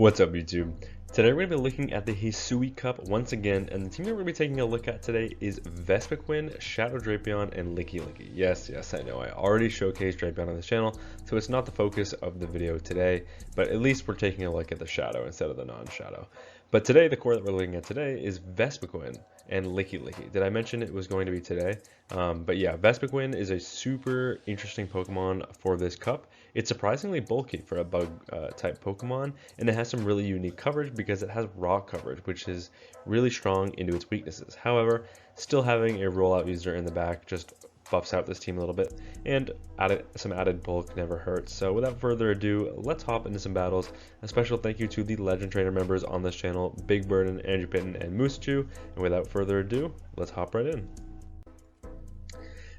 What's up, YouTube? Today we're going to be looking at the Hisui Cup once again, and the team that we're going to be taking a look at today is VESPIQUEN, Shadow Drapion, and Licky. Yes, I know I already showcased Drapion on this channel, so it's not the focus of the video today, but at least we're taking a look at the Shadow instead of the non-Shadow. But today, the core that we're looking at today is VESPIQUEN and Licky. Did I mention it was going to be today? But yeah, VESPIQUEN is a super interesting Pokemon for this cup. It's surprisingly bulky for a bug type Pokemon, and it has some really unique coverage because it has rock coverage, which is really strong into its weaknesses. However, still having a rollout user in the back just buffs out this team a little bit, and some added bulk never hurts. So without further ado, let's hop into some battles. A special thank you to the Legend Trainer members on this channel, Big Burden, Andrew Pitton, and Moosechu. And without further ado, let's hop right in.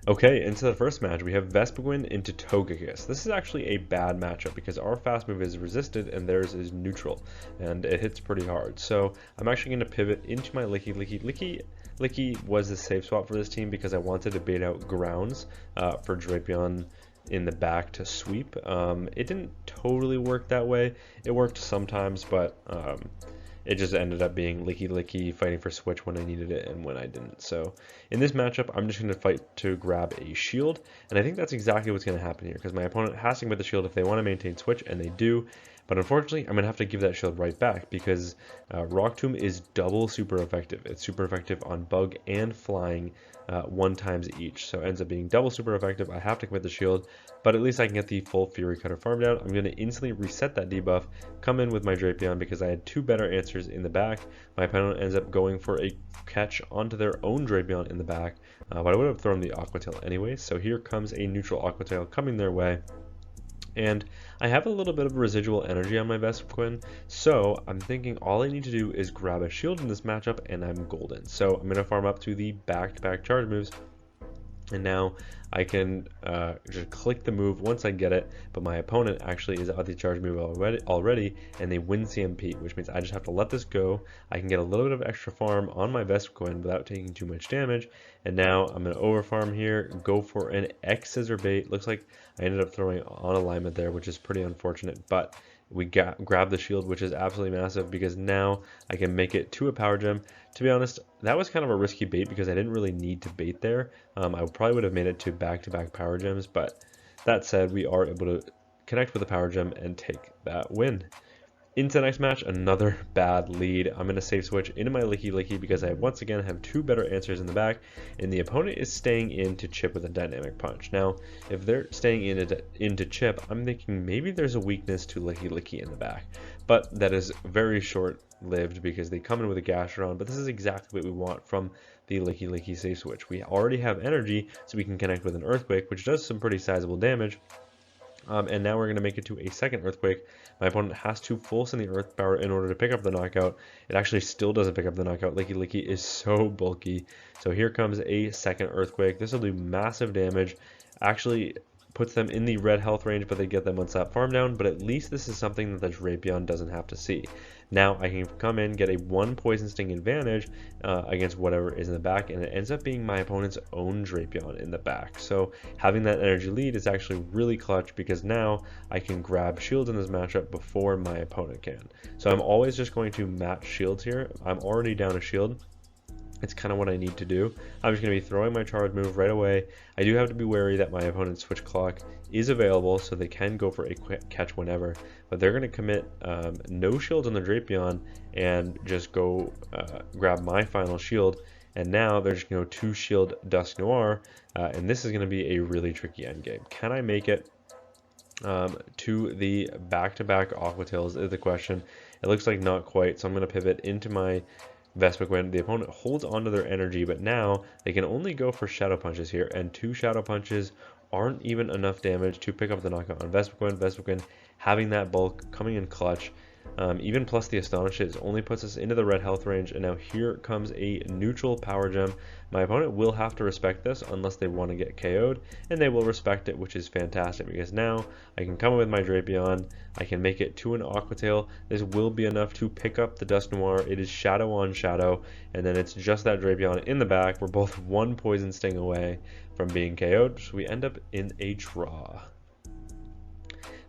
Okay, into the first match, we have VESPIQUEN into Togekiss. This is actually a bad matchup because our fast move is resisted and theirs is neutral, and it hits pretty hard. So I'm actually going to pivot into my Licky. Licky was the safe swap for this team because I wanted to bait out Grounds for Drapion in the back to sweep. It didn't totally work that way. It worked sometimes, but it just ended up being Licky fighting for switch when I needed it and when I didn't. So in this matchup, I'm just going to fight to grab a shield, and I think that's exactly what's going to happen here because my opponent has to get the shield if they want to maintain switch, and they do. But unfortunately, I'm going to have to give that shield right back because Rock Tomb is double super effective. It's super effective on bug and flying 1 times each. So it ends up being double super effective. I have to commit the shield, but at least I can get the full Fury Cutter farm down. I'm going to instantly reset that debuff, come in with my Drapion because I had 2 better answers in the back. My opponent ends up going for a catch onto their own Drapion in the back, but I would have thrown the Aqua Tail anyway. So here comes a neutral Aqua Tail coming their way. And I have a little bit of residual energy on my VESPIQUEN, so I'm thinking all I need to do is grab a shield in this matchup and I'm golden. So I'm going to farm up to the back-to-back charge moves, and now I can just click the move once I get it, but my opponent actually is at the charge move already, and they win CMP, which means I just have to let this go. I can get a little bit of extra farm on my VESPIQUEN without taking too much damage, and now I'm going to overfarm here, go for an X scissor bait. Looks like I ended up throwing on alignment there, which is pretty unfortunate, but we grab the shield, which is absolutely massive because now I can make it to a power gem. To be honest, that was kind of a risky bait because I didn't really need to bait there. I probably would have made it to back-to-back power gems, but that said, we are able to connect with the power gem and take that win. Into the next match, another bad lead. I'm going to safe switch into my Licky because I once again have 2 better answers in the back, and the opponent is staying in to chip with a dynamic punch. Now, if they're staying into chip, I'm thinking maybe there's a weakness to Licky in the back, but that is very short-lived because they come in with a Gastrodon, but this is exactly what we want from the Licky safe switch. We already have energy, so we can connect with an Earthquake, which does some pretty sizable damage. And now we're going to make it to a second Earthquake. My opponent has to full send the Earth Power in order to pick up the knockout. It actually still doesn't pick up the knockout. Licky is so bulky. So here comes a second Earthquake. This will do massive damage. Actually puts them in the red health range, but they get them once that farm down. But at least this is something that the Drapion doesn't have to see. Now I can come in, get a 1 Poison Sting advantage against whatever is in the back, and it ends up being my opponent's own Drapion in the back. So having that energy lead is actually really clutch because now I can grab shields in this matchup before my opponent can. So I'm always just going to match shields here. I'm already down a shield. It's kind of what I need to do. I'm just going to be throwing my charge move right away. I do have to be wary that my opponent's switch clock is available, so they can go for a quick catch whenever, but they're going to commit no shields on the Drapion and just go grab my final shield, and now they're just going to go 2 shield Dusknoir, and this is going to be a really tricky endgame. Can I make it to the back-to-back Aqua Tails is the question. It looks like not quite, so I'm going to pivot into my VESPIQUEN. The opponent holds onto their energy, but now they can only go for Shadow Punches here, and 2 Shadow Punches aren't even enough damage to pick up the knockout on VESPIQUEN. VESPIQUEN having that bulk, coming in clutch, even plus the Astonishes only puts us into the red health range, and now here comes a neutral power gem. My opponent will have to respect this unless they want to get KO'd, and they will respect it, which is fantastic because now I can come in with my Drapion, I can make it to an Aqua Tail. This will be enough to pick up the Dusknoir. It is shadow on shadow, and then it's just that Drapion in the back. We're both 1 Poison Sting away from being KO'd, so we end up in a draw.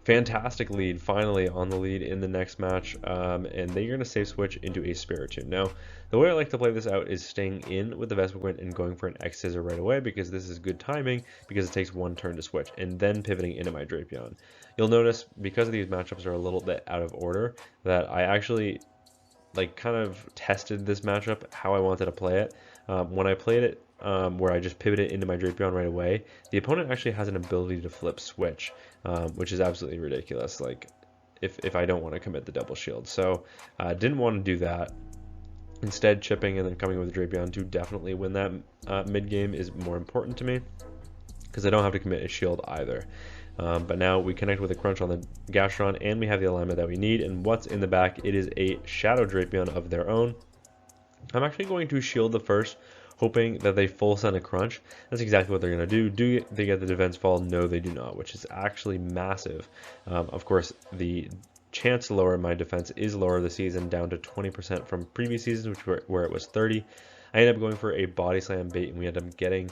Fantastic lead, finally on the lead in the next match, and they're going to save switch into a Spiritomb. Now, the way I like to play this out is staying in with the Vespiquen and going for an X Scissor right away, because this is good timing, because it takes one turn to switch, and then pivoting into my Drapion. You'll notice, because these matchups are a little bit out of order, that I actually kind of tested this matchup how I wanted to play it. When I played it where I just pivoted into my Drapion right away, the opponent actually has an ability to flip switch, which is absolutely ridiculous. Like, if I don't want to commit the double shield. So I didn't want to do that. Instead, chipping and then coming with Drapion to definitely win that mid game is more important to me, because I don't have to commit a shield either. But now we connect with a crunch on the Gastron, and we have the alignment that we need. And what's in the back? It is a Shadow Drapion of their own. I'm actually going to shield the first, hoping that they full send a crunch. That's exactly what they're going to do. Do they get the defense fall? No, they do not, which is actually massive. Of course, the chance to lower my defense is lower this season, down to 20% from previous seasons, where it was 30. I ended up going for a body slam bait, and we ended up getting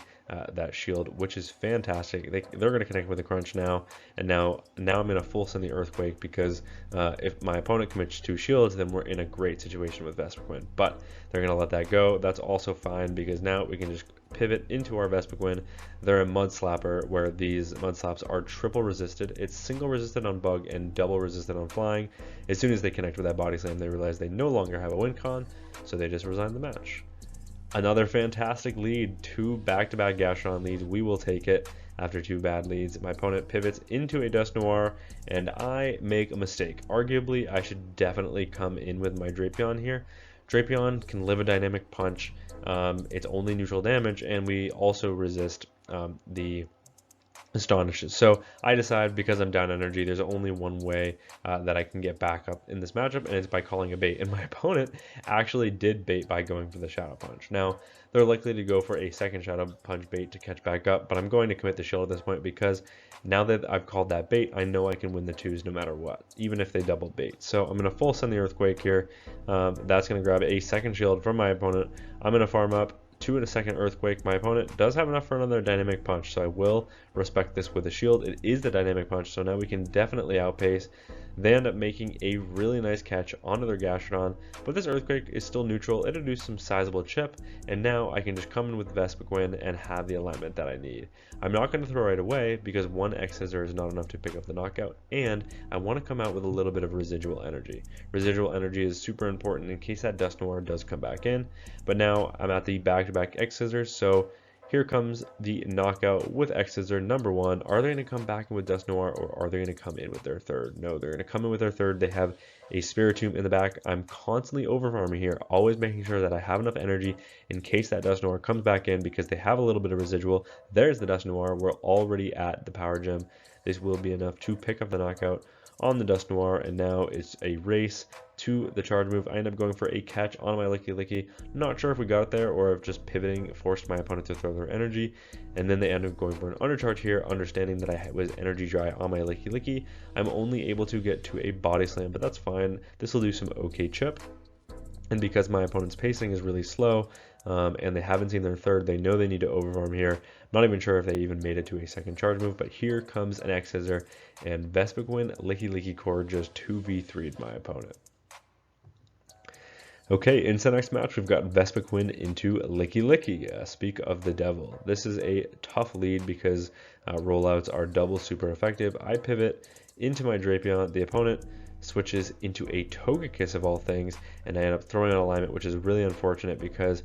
that shield, which is fantastic. They're going to connect with a crunch now, and now I'm going to full send the earthquake, because if my opponent commits 2 shields, then we're in a great situation with Vespiquen. But they're going to let that go. That's also fine, because now we can just pivot into our Vespiquen. They're a Mud Slapper, where these Mud Slaps are triple resisted. It's single resisted on bug and double resisted on flying. As soon as they connect with that body slam, they realize they no longer have a win con, so they just resign the match. Another fantastic lead, 2 back-to-back Gastron leads. We will take it after 2 bad leads. My opponent pivots into a Dusknoir, and I make a mistake. Arguably, I should definitely come in with my Drapion here. Drapion can live a dynamic punch. It's only neutral damage, and we also resist the Astonishes. So I decide, because I'm down energy, there's only one way that I can get back up in this matchup, and it's by calling a bait. And my opponent actually did bait by going for the Shadow Punch. Now, they're likely to go for a second Shadow Punch bait to catch back up, but I'm going to commit the shield at this point, because now that I've called that bait, I know I can win the 2s no matter what, even if they double bait. So I'm going to full send the Earthquake here. That's going to grab a second shield from my opponent. I'm going to farm up 2 and a second Earthquake. My opponent does have enough for another Dynamic Punch, so I will respect this with a shield. It is the Dynamic Punch, so now we can definitely outpace. They end up making a really nice catch onto their Gastrodon, but this Earthquake is still neutral. It introduced some sizable chip, and now I can just come in with Vespiquen and have the alignment that I need. I'm not going to throw right away, because 1 X Scissor is not enough to pick up the knockout, and I want to come out with a little bit of residual energy. Residual energy is super important in case that Dusknoir does come back in, but now I'm at the back-to-back X Scissors, so here comes the knockout with X Scissor number 1. Are they going to come back in with Dusknoir, or are they going to come in with their third? No, they're going to come in with their third. They have a Spiritomb in the back. I'm constantly overfarming here, always making sure that I have enough energy in case that Dusknoir comes back in, because they have a little bit of residual. There's the Dusknoir. We're already at the Power Gem. This will be enough to pick up the knockout on the Dusknoir, and now it's a race to the charge move. I end up going for a catch on my Licky. Not sure if we got it there, or if just pivoting forced my opponent to throw their energy, and then they end up going for an undercharge here, understanding that I was energy dry on my Licky. I'm only able to get to a body slam, but that's fine. This will do some okay chip, and because my opponent's pacing is really slow, and they haven't seen their third, they know they need to overfarm here. Not even sure if they even made it to a second charge move, but here comes an X Scissor, and Vespiquen Licky Core just 2v3'd my opponent. Okay, into the next match, we've got Vespiquen into Licky. Speak of the devil. This is a tough lead, because rollouts are double super effective. I pivot into my Drapion. The opponent switches into a Togekiss of all things, and I end up throwing an alignment, which is really unfortunate, because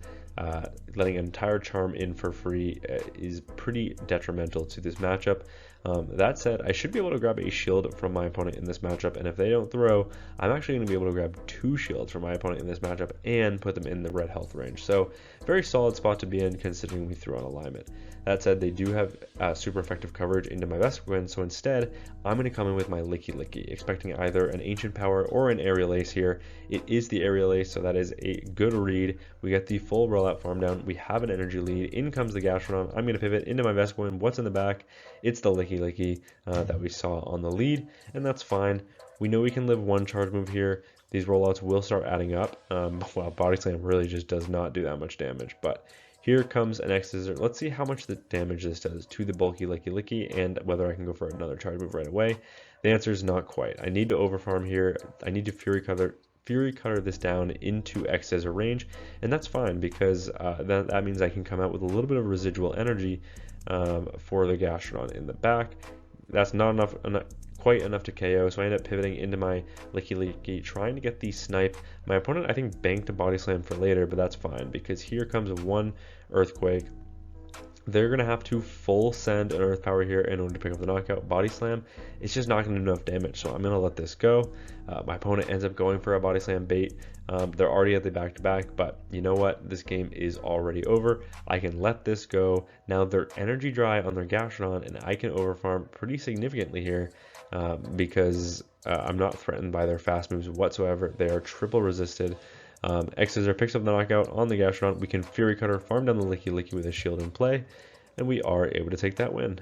letting an entire charm in for free is pretty detrimental to this matchup. That said, I should be able to grab a shield from my opponent in this matchup, and if they don't throw, I'm actually going to be able to grab 2 shields from my opponent in this matchup and put them in the red health range. So very solid spot to be in, considering we threw an alignment. That said, they do have super effective coverage into my Vespiquen, so instead, I'm going to come in with my Licky, expecting either an Ancient Power or an Aerial Ace here. It is the Aerial Ace, so that is a good read. We get the full rollout farm down. We have an energy lead. In comes the Gastrodon. I'm going to pivot into my Vespiquen. What's in the back? It's the Licky that we saw on the lead, and that's fine. We know we can live 1 charge move here. These rollouts will start adding up. Well, Body Slam really just does not do that much damage, but here comes an X Scissor. Let's see how much the damage this does to the bulky Licky, and whether I can go for another charge move right away. The answer is not quite. I need to overfarm here. I need to Fury Cutter this down into X Scissor range, and that's fine because that means I can come out with a little bit of residual energy for the Gastrodon in the back. That's not enough, quite enough to KO, so I end up pivoting into my Licky, trying to get the snipe. My opponent, I think, banked a Body Slam for later, but that's fine because here comes one Earthquake. They're going to have to full send an Earth Power here in order to pick up the knockout. Body Slam, it's just not going to do enough damage, so I'm going to let this go. My opponent ends up going for a Body Slam bait. They're already at the back-to-back, but you know what? This game is already over. I can let this go. Now they're energy dry on their Gastrodon, and I can overfarm pretty significantly here because I'm not threatened by their fast moves whatsoever. They are triple resisted. X Scissor picks up the knockout on the Gastrodon. We can Fury Cutter, farm down the Licky with a shield in play, and we are able to take that win.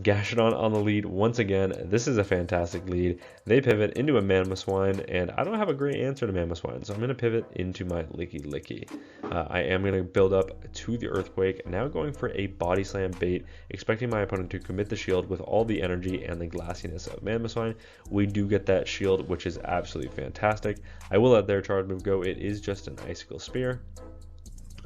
Gastrodon on the lead once again. This is a fantastic lead. They pivot into a Mamoswine, and I don't have a great answer to Mamoswine, so I'm going to pivot into my Licky. I am going to build up to the Earthquake, now going for a Body Slam bait, expecting my opponent to commit the shield with all the energy and the glassiness of Mamoswine. We do get that shield, which is absolutely fantastic. I will let their charge move go. It is just an Icicle Spear.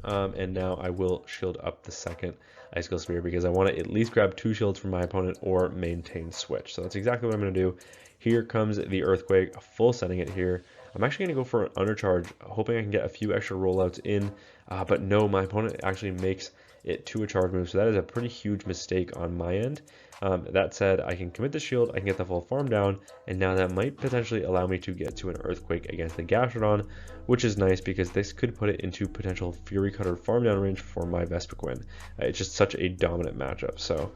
And now I will shield up the second Icicle Spear because I want to at least grab 2 shields from my opponent or maintain switch. So that's exactly what I'm going to do. Here comes the Earthquake, full sending it here. I'm actually going to go for an undercharge, hoping I can get a few extra rollouts in. But no, my opponent actually makes it to a charge move, so that is a pretty huge mistake on my end. That said, I can commit the shield, I can get the full farm down, and now that might potentially allow me to get to an Earthquake against the Gastrodon, which is nice because this could put it into potential Fury Cutter farm down range for my VESPIQUEN. It's just such a dominant matchup, so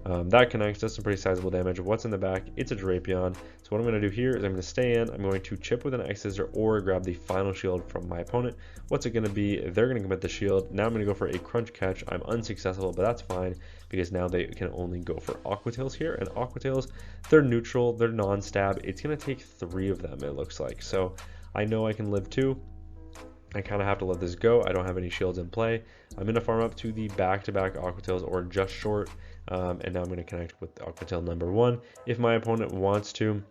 that connects, does some pretty sizable damage. What's in the back? It's a Drapion. So what I'm going to do here is I'm going to stay in, I'm going to chip with an X Scissor or grab the final shield from my opponent. What's it going to be? They're going to commit the shield. Now I'm going to go for a Crunch Catch. I'm unsuccessful, but that's fine because now they can only go for Aqua Tails here, and Aqua Tails, they're neutral, they're non-stab. It's going to take 3 of them, it looks like. So I know I can live 2. I kind of have to let this go. I don't have any shields in play. I'm going to farm up to the back-to-back Aqua Tails or just short, and now I'm going to connect with Aqua Tail number 1. If my opponent wants to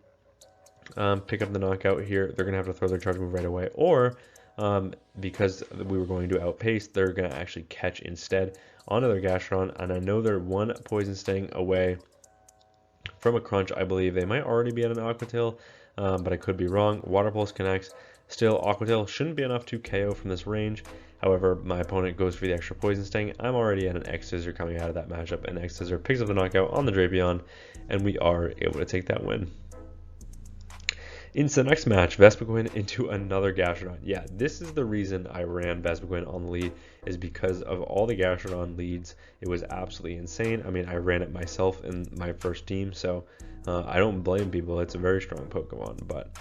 pick up the knockout here, they're going to have to throw their charge move right away, or because we were going to outpace, they're going to actually catch instead onto their Gastrodon, and I know they're 1 Poison Sting away from a Crunch. I believe they might already be at an Aqua Tail, but I could be wrong. Water Pulse connects. Still, Aqua Tail shouldn't be enough to KO from this range. However, my opponent goes for the extra Poison Sting. I'm already at an X Scissor coming out of that matchup, and X Scissor picks up the knockout on the Drapion, and we are able to take that win. Into the next match, VESPIQUEN into another Gastrodon. Yeah, this is the reason I ran VESPIQUEN on the lead, is because of all the Gastrodon leads. It was absolutely insane. I mean, I ran it myself in my first team, so I don't blame people. It's a very strong Pokemon, but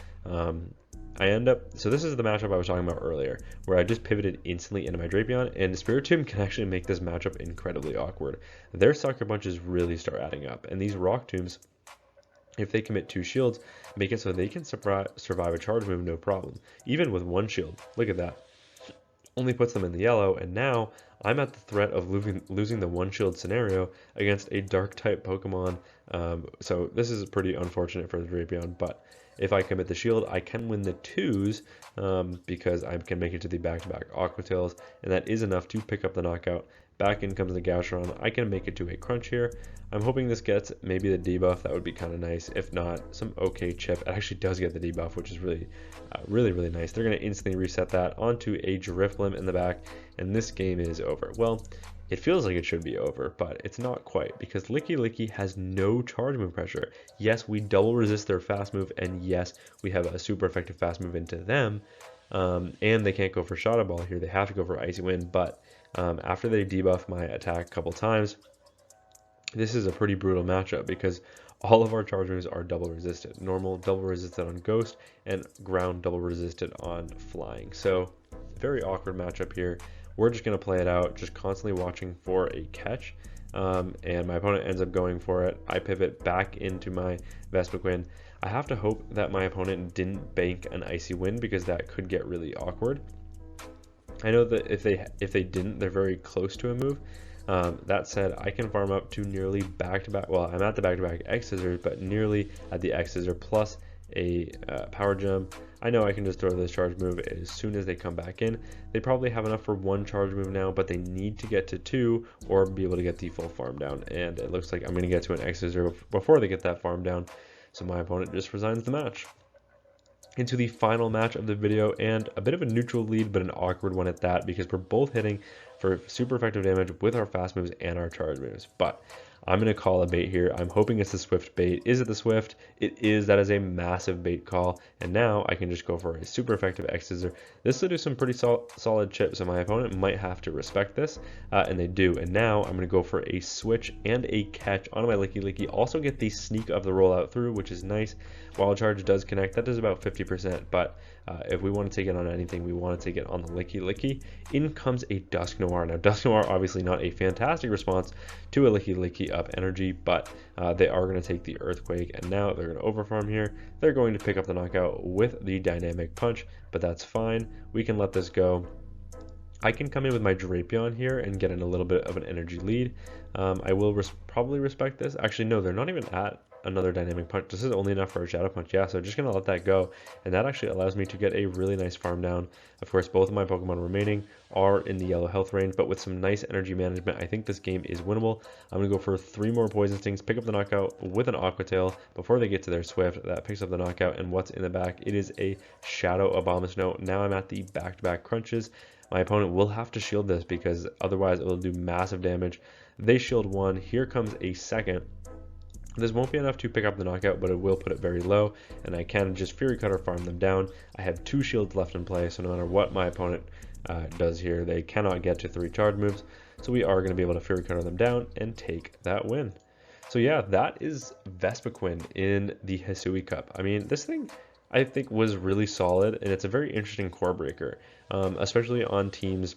I end up, so this is the matchup I was talking about earlier, where I just pivoted instantly into my Drapion, and Spiritomb can actually make this matchup incredibly awkward. Their Sucker Punches really start adding up, and these Rock Tombs, if they commit 2 shields, make it so they can survive a charge move no problem, even with 1 shield. Look at that. Only puts them in the yellow, and now I'm at the threat of losing the 1 shield scenario against a dark type Pokemon. So this is pretty unfortunate for the Drapion, but if I commit the shield, I can win the 2s because I can make it to the back-to-back Aqua Tails, and that is enough to pick up the knockout. Back in comes the Gastrodon. I can make it to a Crunch here. I'm hoping this gets maybe the debuff. That would be kind of nice. If not, some okay chip. It actually does get the debuff, which is really nice. They're going to instantly reset that onto a Drifblim in the back, and this game is over. Well, it feels like it should be over, but it's not quite, because Licky has no charge move pressure. Yes, we double resist their fast move, and yes, we have a super effective fast move into them, and they can't go for Shadow Ball here. They have to go for Icy Wind, but after they debuff my attack a couple times, this is a pretty brutal matchup because all of our charge moves are double resisted. Normal double resisted on Ghost, and ground double resisted on Flying. So very awkward matchup here. We're just going to play it out, just constantly watching for a catch, and my opponent ends up going for it. I pivot back into my VESPIQUEN. I have to hope that my opponent didn't bank an Icy Wind because that could get really awkward. I know that if they didn't, they're very close to a move, That said, I can farm up to nearly back-to-back, well, I'm at the back-to-back X Scissors, but nearly at the X Scissor plus a power gem. I know I can just throw this charge move as soon as they come back in. They probably have enough for one charge move now, but they need to get to two or be able to get the full farm down. And it looks like I'm going to get to an X Scissor before they get that farm down. So my opponent just resigns the match. Into the final match of the video, and a bit of a neutral lead, but an awkward one at that, because we're both hitting for super effective damage with our fast moves and our charge moves. But I'm going to call a bait here. I'm hoping it's the Swift bait. Is it the Swift? It is. That is a massive bait call. And now I can just go for a super effective X Scissor. This will do some pretty solid chips, so my opponent might have to respect this, and they do. And now I'm going to go for a switch and a catch on my Licky Licky. Also get the sneak of the rollout through, which is nice. Wild Charge does connect. That does about 50%, but if we want to take it on anything, we want to take it on the Licky Licky. In comes a Dusk Noir. Now, Dusk Noir, obviously not a fantastic response to a Licky Licky up energy, but they are going to take the Earthquake, and now they're going to overfarm here. They're going to pick up the knockout with the Dynamic Punch, but that's fine. We can let this go. I can come in with my Drapion here and get in a little bit of an energy lead. I will probably respect this. Actually, no, they're not even at another Dynamic Punch. This is only enough for a Shadow Punch. Yeah, so just going to let that go. And that actually allows me to get a really nice farm down. Of course, both of my Pokemon remaining are in the yellow health range, but with some nice energy management, I think this game is winnable. I'm going to go for 3 more Poison Stings, pick up the knockout with an Aqua Tail before they get to their Swift. That picks up the knockout, and what's in the back? It is a Shadow Abomasnow. Now I'm at the back-to-back crunches. My opponent will have to shield this because otherwise it will do massive damage. They shield one. Here comes a second. This won't be enough to pick up the knockout, but it will put it very low, and I can just Fury Cutter farm them down. I have 2 shields left in play, so no matter what my opponent does here, they cannot get to 3 charge moves, so we are going to be able to Fury Cutter them down and take that win. So yeah, that is VESPIQUEN in the Hisui Cup. I mean, this thing I think was really solid, and it's a very interesting core breaker, especially on teams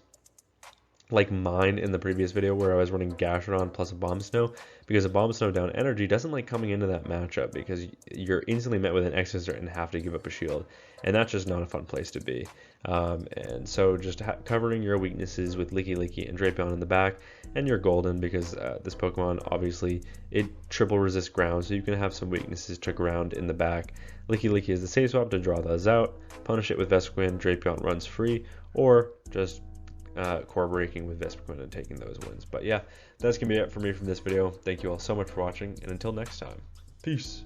like mine in the previous video where I was running Gastrodon plus a Abomasnow, because a Abomasnow down energy doesn't like coming into that matchup because you're instantly met with an X Scissor and have to give up a shield, and that's just not a fun place to be. And so just covering your weaknesses with Licky Licky and Drapion in the back, and you're golden because this Pokemon, obviously, it triple resists ground, so you can have some weaknesses to ground in the back. Licky Licky is the safe swap to draw those out, punish it with VESPIQUEN, Drapion runs free, or just core breaking with VESPIQUEN and taking those wins. But yeah, that's gonna be it for me from this video. Thank you all so much for watching, and until next time, peace.